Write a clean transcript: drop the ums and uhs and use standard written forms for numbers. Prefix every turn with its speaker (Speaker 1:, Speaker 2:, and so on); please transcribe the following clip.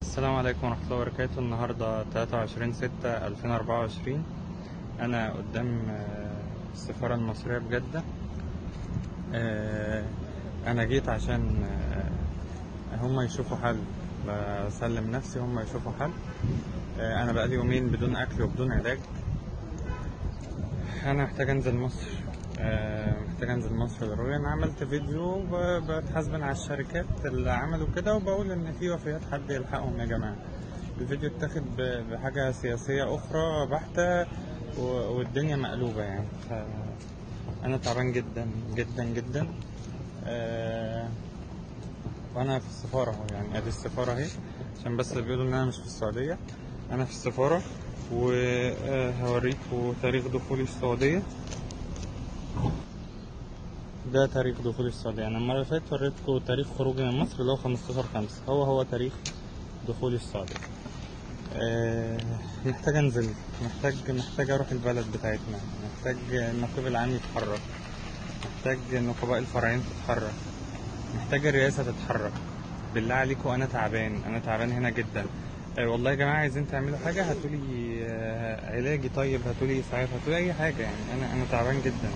Speaker 1: السلام عليكم ورحمة الله وبركاته. النهاردة 23/6/2024. أنا قدام السفارة المصرية بجدة. أنا جيت عشان هم يشوفوا حل، بسلم نفسي هم يشوفوا حل. أنا بقالي يومين بدون أكل وبدون علاج. أنا محتاج أنزل مصر، محتاج أنزل مصر ضروري. أنا عملت فيديو بتحاسبن على الشركات اللي عملوا كده، وبقول إن في وفيات، حد يلحقهم يا جماعة. الفيديو اتاخد بحاجة سياسية أخرى بحتة، والدنيا مقلوبة يعني. أنا تعبان جدا جدا جدا. وأنا في السفارة أهو، يعني أدي السفارة أهي، عشان بس بيقولوا إن أنا مش في السعودية. أنا في السفارة، وهوريكوا تاريخ دخولي السعودية. ده تاريخ دخولي السعودية. أنا المرة اللي فاتت وريتكوا تاريخ خروجي من مصر اللي هو 15/5، هو تاريخ دخولي السعودية. محتاج انزل، محتاج اروح البلد بتاعتنا، محتاج النقيب العام يتحرك، محتاج النقباء الفرعيين تتحرك، محتاج الرئاسة تتحرك. بالله عليكم، انا تعبان هنا جدا. والله يا جماعة، عايزين تعملوا حاجة هاتولي علاجي، طيب هاتولي اسعاف، هاتولي اي حاجة. يعني انا تعبان جدا.